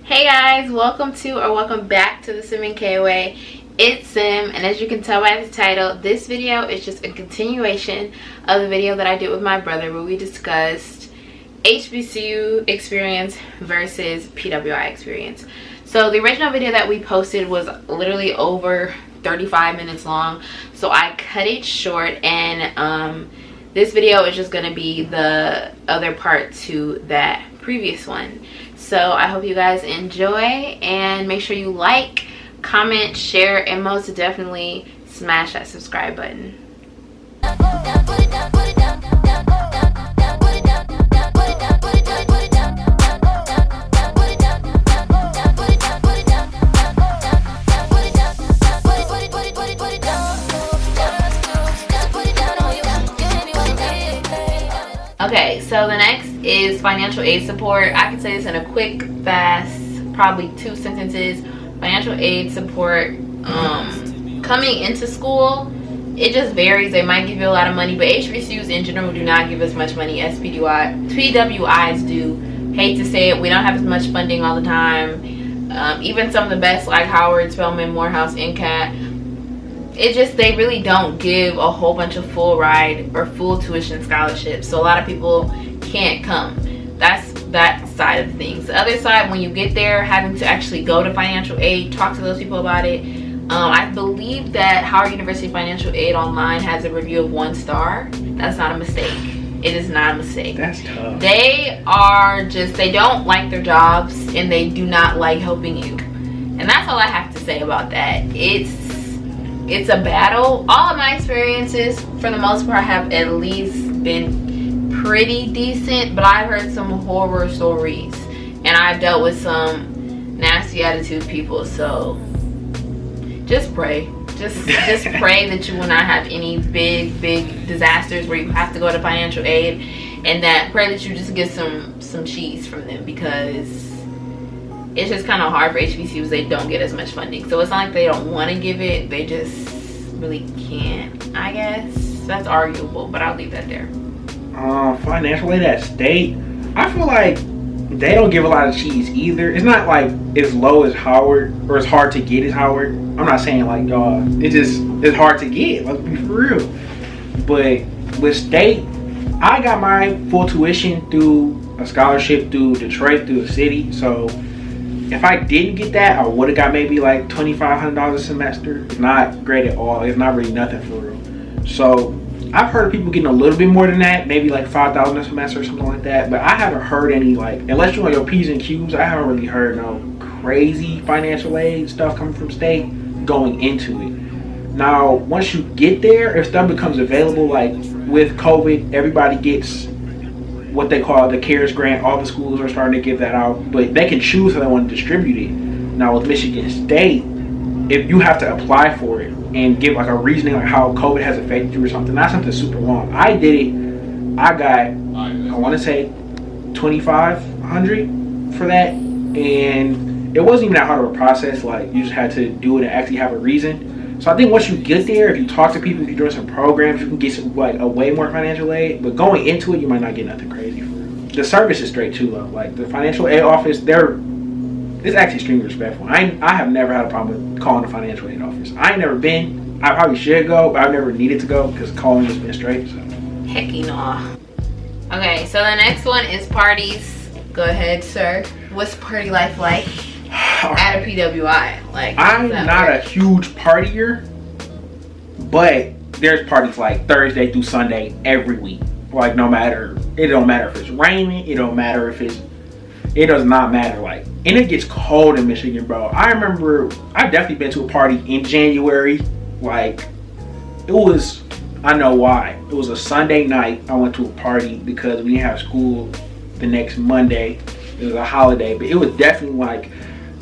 Hey guys, welcome back to the Sim and KOA. It's Sim, and as you can tell by the title, this video is just a continuation of the video that I did with my brother where we discussed HBCU experience versus PWI experience. So the original video that we posted was literally over 35 minutes long, so I cut it short, and this video is just going to be the other part to that previous one. So I hope you guys enjoy, and make sure you like, comment, share, and most definitely smash that subscribe button. Okay, so the next is financial aid support. I can say this in a quick, fast, probably 2 sentences. Financial aid support, coming into school, it just varies. They might give you a lot of money, but HBCUs in general do not give as much money as PWIs do. Hate to say it, we don't have as much funding all the time. Even some of the best, like Howard, Spelman, Morehouse, NCAT, they really don't give a whole bunch of full ride or full tuition scholarships, so a lot of people can't come. That's that side of things. The other side, when you get there, having to actually go to financial aid, talk to those people about it. I believe that Howard University Financial Aid Online has a review of 1 star. That's not a mistake. It is not a mistake. That's tough. They don't like their jobs, and they do not like helping you, and that's all I have to say about that. It's a battle. All of my experiences, for the most part, have at least been pretty decent, but I've heard some horror stories, and I've dealt with some nasty attitude people. So just pray. Just pray that you will not have any big disasters where you have to go to financial aid, and pray that you just get some cheese from them, because it's just kind of hard for HBCUs. They don't get as much funding, so it's not like they don't want to give it, they just really can't, I guess. That's arguable, but I'll leave that there. Financial aid at state, I feel like they don't give a lot of cheese either. It's not like as low as Howard, or as hard to get as Howard. I'm not saying like it's hard to get, let's be for real. But with state, I got my full tuition through a scholarship through Detroit, through the city. So if I didn't get that, I would have got maybe like $2,500 a semester. It's not great at all. It's not really nothing for real. So I've heard of people getting a little bit more than that, maybe like $5,000 a semester or something like that. But I haven't heard any, like, unless you're on your P's and Q's, I haven't really heard no crazy financial aid stuff coming from state going into it. Now, once you get there, if stuff becomes available, like with COVID, everybody gets what they call the CARES grant. All the schools are starting to give that out, but they can choose how they want to distribute it. Now with Michigan State, if you have to apply for it and give like a reasoning like how COVID has affected you or something, not something super long. I did it. I got, I want to say $2,500 for that, and it wasn't even that hard of a process. Like, you just had to do it and actually have a reason. So I think once you get there, if you talk to people, if you join some programs, you can get some like a way more financial aid. But going into it, you might not get nothing crazy for real. The service is straight too low. Like the financial aid office, it's actually extremely respectful. I have never had a problem with calling the financial aid office. I ain't never been. I probably should go, but I've never needed to go because calling has been straight. So. Hecky no. Okay, so the next one is parties. Go ahead, sir. What's party life like at a PWI? Like, I'm not a huge partier, but there's parties like Thursday through Sunday every week. Like, it don't matter if it's raining, it does not matter. Like, and it gets cold in Michigan, bro. I remember I've definitely been to a party in January. Like, I know why. It was a Sunday night. I went to a party because we didn't have school the next Monday. It was a holiday, but it was definitely like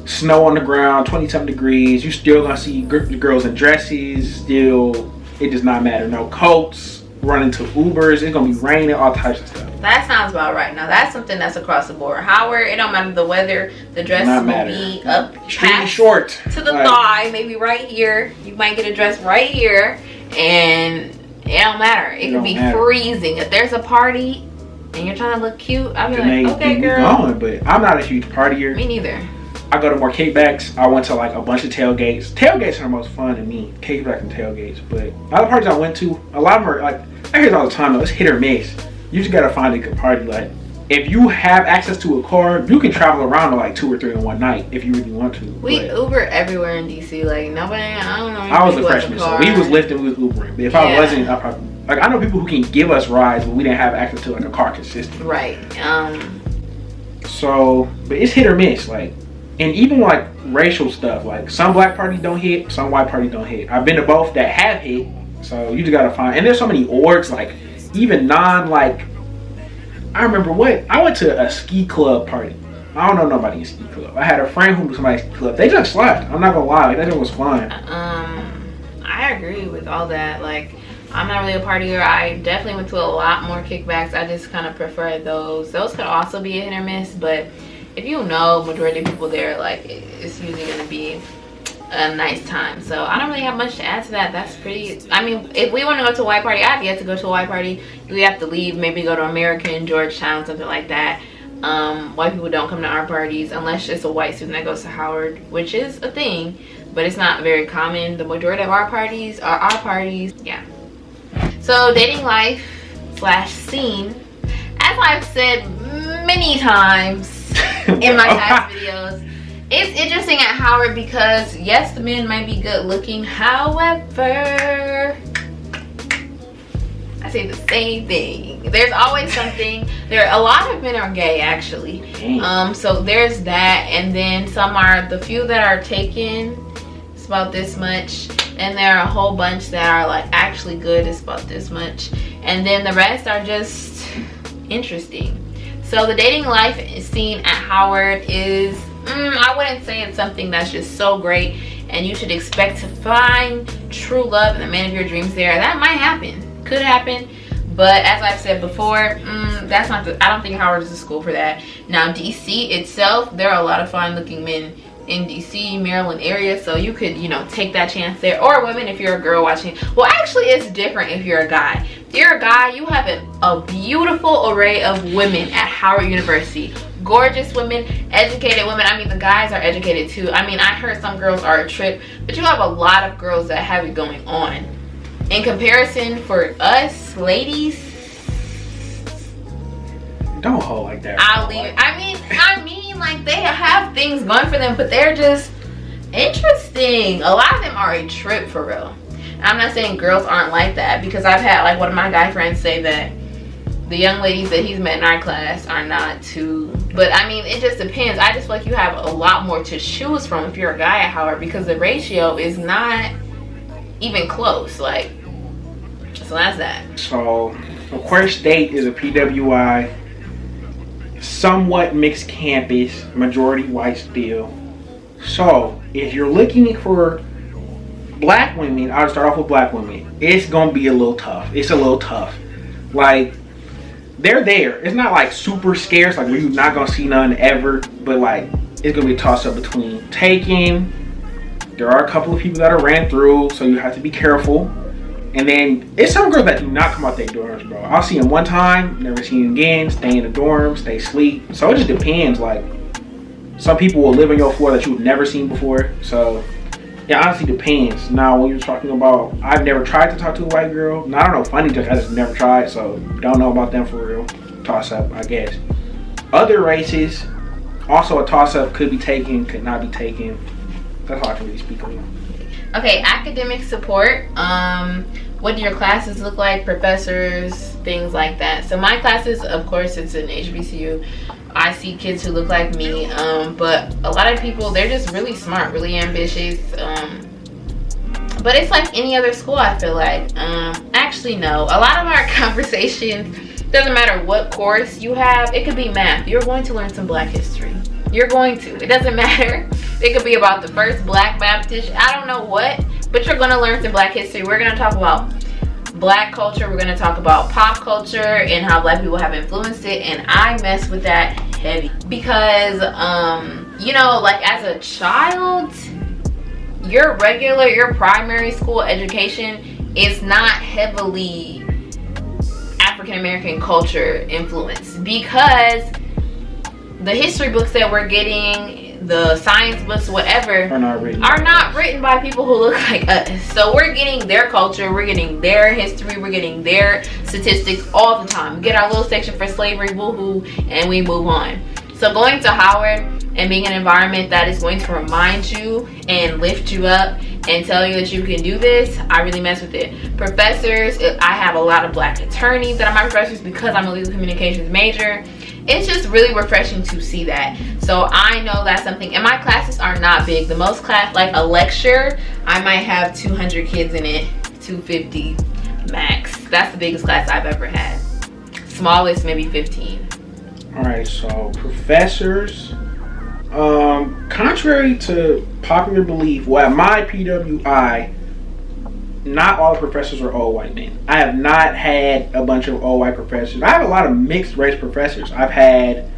snow on the ground, 20-something degrees. You still gonna see girls in dresses. Still, it does not matter. No coats, running to Ubers. It's gonna be raining, all types of stuff. That sounds about right. Now that's something that's across the board. Howard, it don't matter the weather. The dress will be up extremely short to the thigh, maybe right here. You might get a dress right here, and it don't matter. It can be freezing. If there's a party and you're trying to look cute, I'll be like, okay, girl. Going, but I'm not a huge partier. Me neither. I go to more kickbacks. I went to like a bunch of tailgates. Tailgates are the most fun to me. Kickbacks and tailgates. But a lot of parties I went to, a lot of them are like, I hear it all the time though, it's hit or miss. You just gotta find a good party. Like, if you have access to a car, you can travel around to like 2 or 3 in one night if you really want to. We Uber everywhere in DC. Like, nobody, I don't know. I was a freshman, so we was lifting, we was Ubering. But if I wasn't, I probably, like, I know people who can give us rides, but we didn't have access to like a car consistently. Right. So, but it's hit or miss. Like, and even like racial stuff, like some black parties don't hit, some white parties don't hit. I've been to both that have hit, so you just gotta find. And there's so many orgs, like even like. I remember I went to a ski club party. I don't know nobody in ski club. I had a friend who was somebody's ski club. They just left. I'm not gonna lie, like, that thing was fun. I agree with all that. Like, I'm not really a partier. I definitely went to a lot more kickbacks. I just kind of prefer those. Those could also be a hit or miss, but if you know majority of people there, like, it's usually gonna be a nice time. So I don't really have much to add to that. That's pretty, I mean, if we want to go to a white party, I've yet to go to a white party. We have to leave, maybe go to American, Georgetown, something like that. White people don't come to our parties unless it's a white student that goes to Howard, which is a thing, but it's not very common. The majority of our parties are our parties. Yeah. So dating life / scene, as I've said many times in my past videos, it's interesting at Howard because yes, the men might be good looking, however, I say the same thing. There's always something. A lot of men are gay actually. So there's that, and then some are, the few that are taken, it's about this much, and there are a whole bunch that are like actually good, it's about this much, and then the rest are just interesting. So the dating life scene at Howard is, I wouldn't say it's something that's just so great and you should expect to find true love and the man of your dreams there. That might happen, could happen, but as I've said before, that's not I don't think Howard is the school for that. Now DC itself, there are a lot of fine looking men in DC, Maryland area, so you could, you know, take that chance there. Or women if you're a girl watching. Well, actually it's different if you're a guy. If you're a guy, you have a beautiful array of women at Howard University. Gorgeous women, educated women. I mean, the guys are educated too. I mean, I heard some girls are a trip, but you have a lot of girls that have it going on. In comparison, for us ladies, don't hold like that. I'll leave it. I mean, like, they have things going for them, but they're just interesting. A lot of them are a trip for real. I'm not saying girls aren't like that, because I've had like one of my guy friends say that the young ladies that he's met in our class are not too, but I mean, it just depends. I just feel like you have a lot more to choose from if you're a guy at Howard, because the ratio is not even close. Like, so that's that. So, of course, State is a PWI, somewhat mixed campus, majority white still. So, if you're looking for black women, I'll start off with black women. It's gonna be a little tough. It's a little tough. Like, they're there. It's not like super scarce, like you're not gonna see none ever, but like it's gonna be a toss up between taking. There are a couple of people that are ran through, so you have to be careful. And then it's some girls that do not come out their dorms, bro. I'll see them one time, never see them again, stay in the dorms, they sleep. So it just depends. Like, some people will live on your floor that you've never seen before. So it honestly depends. Now, when you're talking about, I've never tried to talk to a white girl. Now, I don't know, funny, just I just never tried, so don't know about them for real. Toss up, I guess. Other races, also a toss up, could be taken, could not be taken. That's all I can really speak on. Okay, academic support. What do your classes look like? Professors, things like that. So my classes, of course, it's an HBCU. I see kids who look like me, but a lot of people, they're just really smart, really ambitious. But it's like any other school, I feel like. Actually, no. A lot of our conversations, doesn't matter what course you have, it could be math. You're going to learn some black history. You're going to. It doesn't matter. It could be about the first black Baptist, I don't know what, but you're going to learn some black history. We're going to talk about black culture. We're going to talk about pop culture and how black people have influenced it, and I mess with that heavy because you know, like, as a child, your primary school education is not heavily African American culture influenced, because the history books that we're getting, the science books, whatever, are not written by people who look like us. So we're getting their culture, we're getting their history, we're getting their statistics all the time. We get our little section for slavery, woohoo, and we move on. So going to Howard and being an environment that is going to remind you and lift you up and tell you that you can do this, I really mess with it. Professors, I have a lot of black attorneys that are my professors because I'm a legal communications major. It's just really refreshing to see that. So I know that's something, and my classes are not big. The most class, like a lecture, I might have 200 kids in it, 250 max. That's the biggest class I've ever had. Smallest, maybe 15. All right, so professors, contrary to popular belief, well, at my PWI, not all the professors are all white men. I have not had a bunch of all white professors. I have a lot of mixed race professors. I've had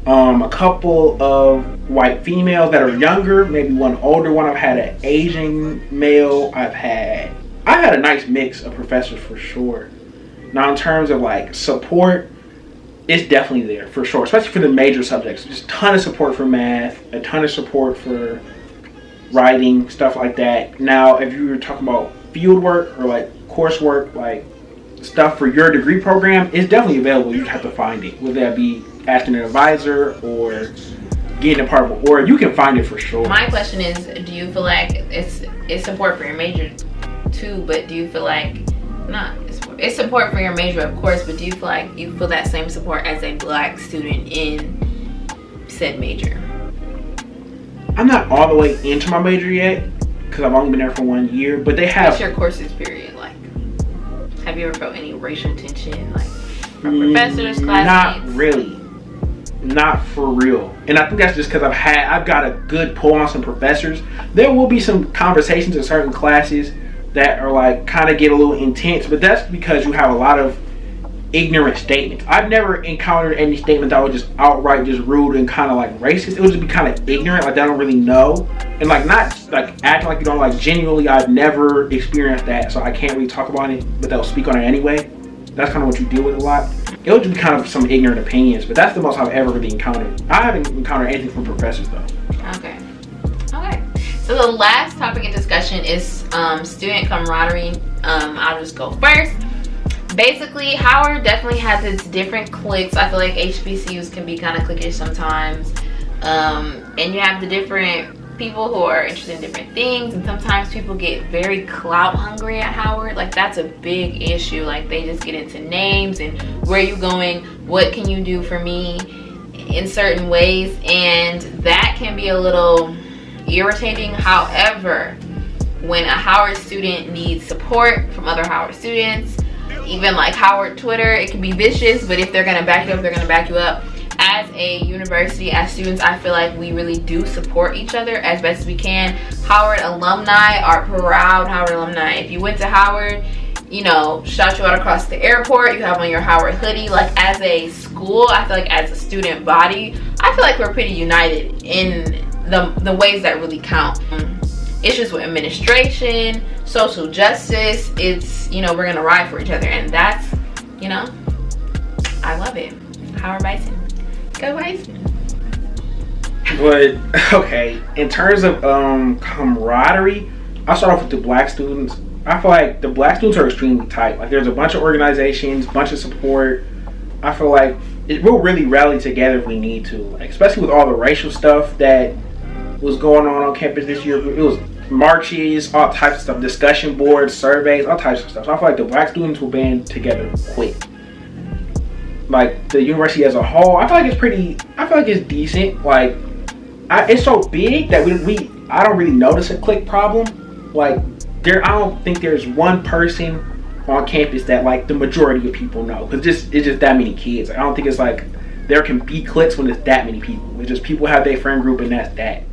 a couple of white females that are younger, maybe one older one. I've had an Asian male. I've had a nice mix of professors for sure. Now in terms of like support, it's definitely there for sure, especially for the major subjects. Just a ton of support for math, a ton of support for writing, stuff like that. Now if you were talking about field work or like coursework, like stuff for your degree program, it's definitely available. You just have to find it, whether that be asking an advisor or getting a part of it, or you can find it for sure. My question is, do you feel like it's support for your major too, but do you feel like it's support for your major, of course, but do you feel like you feel that same support as a black student in said major? I'm not all the way into my major yet because I've only been there for 1 year, but they have. What's your courses period like? Have you ever felt any racial tension, like from professors, classmates? Not really, not for real. And I think that's just because I've got a good pull on some professors. There will be some conversations in certain classes that are like kind of get a little intense, but that's because you have a lot of ignorant statements. I've never encountered any statement that was just outright just rude and kind of like racist. It would just be kind of ignorant, like they don't really know, and like not like acting like you don't, like genuinely. I've never experienced that, so I can't really talk about it, but they'll speak on it anyway. That's kind of what you deal with a lot. It would just be kind of some ignorant opinions, but that's the most I've ever really encountered. I haven't encountered anything from professors though. Okay. So the last topic of discussion is student camaraderie. I'll just go first. Basically, Howard definitely has its different cliques. I feel like HBCUs can be kind of cliquish sometimes. And you have the different people who are interested in different things, and sometimes people get very clout hungry at Howard. Like that's a big issue. Like they just get into names and where are you going, what can you do for me in certain ways, and that can be a little irritating. However, when a Howard student needs support from other Howard students, even like Howard Twitter, it can be vicious, but if they're gonna back you up, they're gonna back you up. As a university, as students, I feel like we really do support each other as best as we can. Howard alumni are proud Howard alumni. If you went to Howard, you know, shout you out across the airport, you have on your Howard hoodie. Like as a school, I feel like as a student body, I feel like we're pretty united in the ways that really count. Issues with administration, social justice, it's, you know, we're gonna ride for each other, and that's, you know, I love it. Howard Bison. Go Bison. But okay, in terms of camaraderie, I'll start off with the black students. I feel like the black students are extremely tight. Like there's a bunch of organizations, bunch of support. I feel like we'll really rally together if we need to, like especially with all the racial stuff that was going on campus this year. It was marches, all types of stuff, discussion boards, surveys, all types of stuff. So I feel like the black students will band together quick. Like the university as a whole, I feel like it's decent. Like it's so big that I don't really notice a clique problem. Like I don't think there's one person on campus that like the majority of people know, because it's just that many kids. I don't think it's like there can be cliques when there's that many people. It's just people have their friend group and that's that.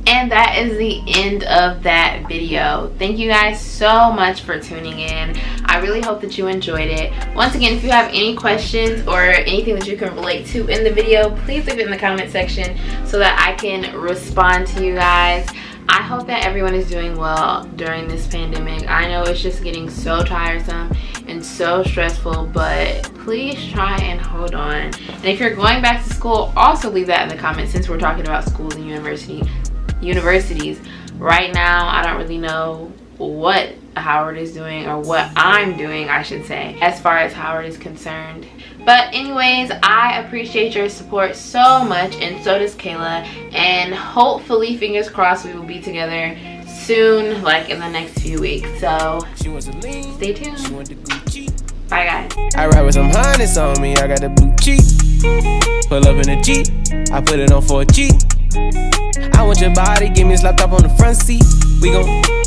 And that is the end of that video. Thank you guys so much for tuning in. I really hope that you enjoyed it. Once again, if you have any questions or anything that you can relate to in the video, please leave it in the comment section so that I can respond to you guys. I I hope that everyone is doing well during this pandemic. I know it's just getting so tiresome and so stressful, but please try and hold on. And if you're going back to school, also leave that in the comments, since we're talking about schools and universities. Right now, I don't really know what Howard is doing, or what I'm doing, I should say, as far as Howard is concerned. But anyways, I appreciate your support so much, and so does Kayla, and hopefully, fingers crossed, we will be together soon, like in the next few weeks. So stay tuned. Bye guys. I ride with some harness on me, I got the blue cheek. Pull up in a Jeep, I put it on for a G. I want your body, give me a slap top on the front seat. We gon'